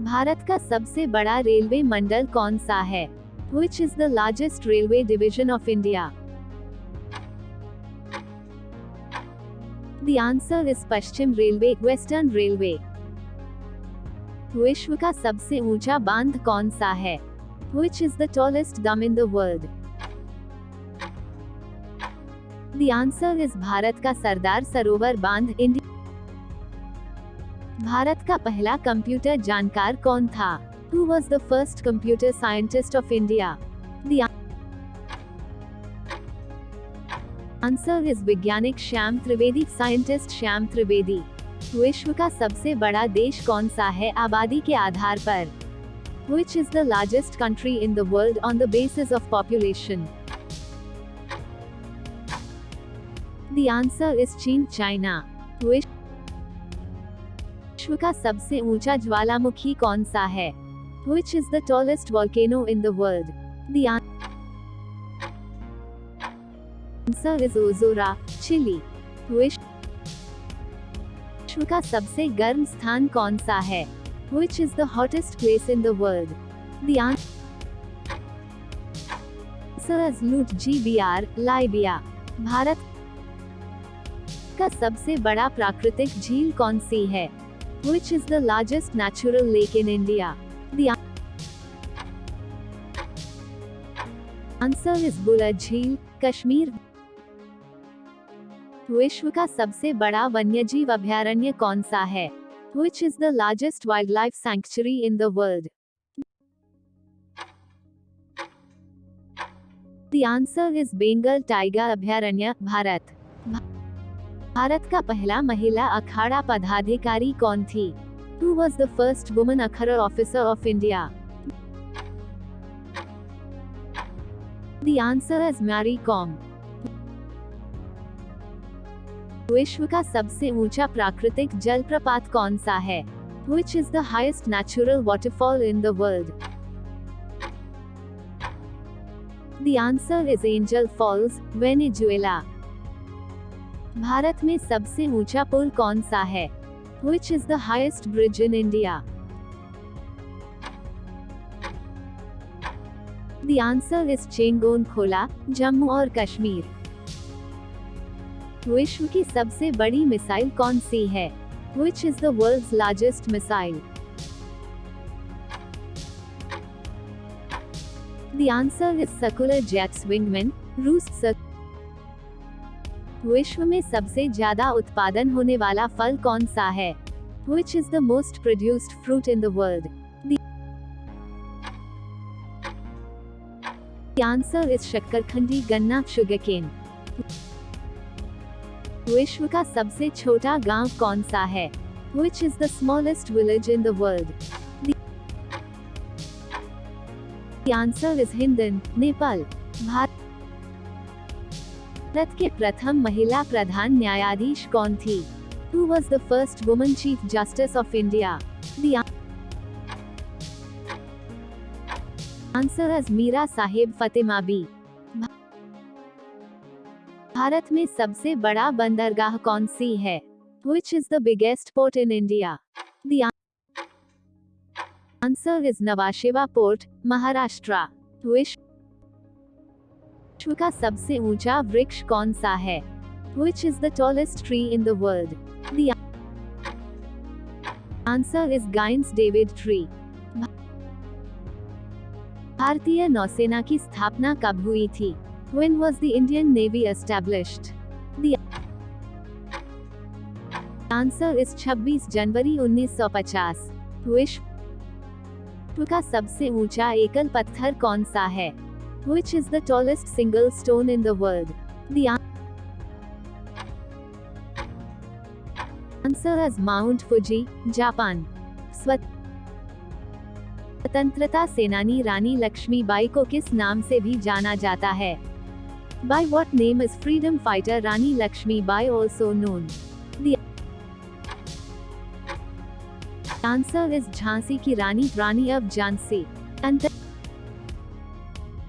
भारत का सबसे बड़ा रेलवे मंडल कौन सा है? Which is the largest railway division of India? The answer is Paschim railway, western railway. विश्व का सबसे ऊंचा बांध कौन सा है? Which is the tallest dam in the world? The answer is Bharat का सरदार सरोवर बांध, इंडिया। भारत का पहला कंप्यूटर जानकार कौन था? Who was the first computer scientist of India? The answer is वैज्ञानिक श्याम त्रिवेदी, साइंटिस्ट श्याम त्रिवेदी। विश्व का सबसे बड़ा देश कौन सा है आबादी के आधार पर? Which is the largest country in the world on the basis of population? The answer is चीन, चाइना। विश्व का सबसे ऊंचा ज्वालामुखी कौन सा है? Which is the tallest volcano in the world? The answer is Ozora, Chile. विश्व का सबसे गर्म स्थान कौन सा है? Which is the hottest place in the world? The answer is Lutjbr, Libya. Bharat का सबसे बड़ा प्राकृतिक झील कौन सी है? Which is the largest natural lake in India? The answer is Wular झील, कश्मीर। विश्व का सबसे बड़ा वन्यजीव अभयारण्य कौन सा है? Which is the largest wildlife sanctuary in the world? The answer is Bengal tiger अभयारण्य, भारत। भारत का पहला महिला अखाड़ा पदाधिकारी कौन थी? Who was the first woman akhara officer of India? The answer is Mary Kom. विश्व का सबसे ऊंचा प्राकृतिक जलप्रपात कौन सा है? Which is the highest natural waterfall in the world? The answer is Angel Falls, Venezuela. Bharat में सबसे ऊंचा पुल कौन सा है? Which is the highest bridge in India? The answer is चेंगोन खोला, जम्मू और कश्मीर। विश्व की सबसे बड़ी मिसाइल कौन सी है? Which is the world's largest missile? The answer is Sukhoi Jets Wingman, रूस। विश्व में सबसे ज्यादा उत्पादन होने वाला फल कौन सा है? Which is the most produced fruit in the world? The answer is शक्करखंडी गन्ना, sugarcane। विश्व का सबसे छोटा गांव कौन सा है? Which is the smallest village in the world? The answer is Hindon, Nepal. Bharat के प्रथम महिला प्रधान न्यायाधीश कौन थी? Who was the first woman chief justice of India? The answer is Meera Sahib फतेमाबी। Bharat में सबसे बड़ा बंदरगाह कौन सी है? Which is the biggest port in India? The answer is Navasheva port, Maharashtra. विश्व का सबसे ऊंचा वृक्ष कौन सा है? Which is the tallest tree in the world? The answer is Gines David tree. भारतीय नौसेना की स्थापना कब हुई थी? When was the Indian Navy established? The answer is 26 जनवरी 1950। विश्व का सबसे ऊंचा एकल पत्थर कौन सा है? Which is the tallest single stone in the world? The answer is Mount Fuji, Japan. स्वतंत्रता सेनानी रानी लक्ष्मीबाई को किस नाम से भी जाना जाता है? By what name is freedom fighter Rani Lakshmibai also known? The answer is Jhansi की रानी, रानी of झांसी।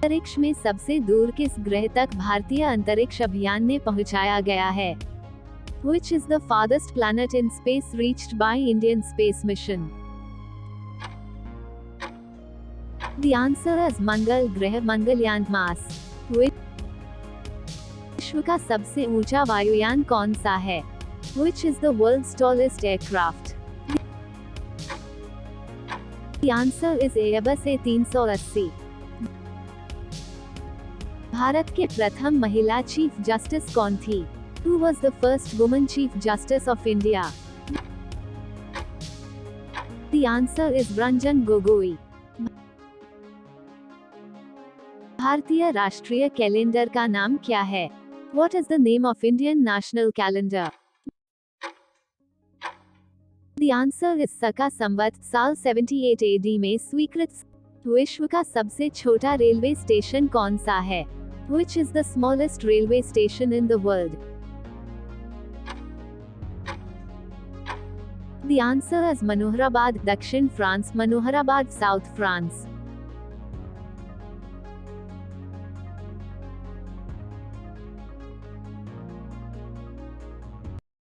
अंतरिक्ष में सबसे दूर किस ग्रह तक भारतीय अंतरिक्ष अभियान ने पहुंचाया गया है? Which is the farthest planet in space reached by Indian space mission? The answer is मंगल ग्रह मंगलयान मास। विश्व का सबसे ऊंचा वायुयान कौन सा है? Which is the world's tallest aircraft? The answer is Airbus A380। Bharat के प्रथम महिला चीफ जस्टिस कौन थी? Who was the first woman chief justice of India? The answer is Ranjan Gogoi। भारतीय राष्ट्रीय कैलेंडर का नाम क्या है? What is the name of Indian national calendar? The answer is सका संवत साल 78 AD में स्वीकृत। विश्व का सबसे छोटा रेलवे स्टेशन कौन सा है? Which is the smallest railway station in the world? The answer is Manoharabad, दक्षिण फ्रांस, मनोहराबाद, साउथ फ्रांस।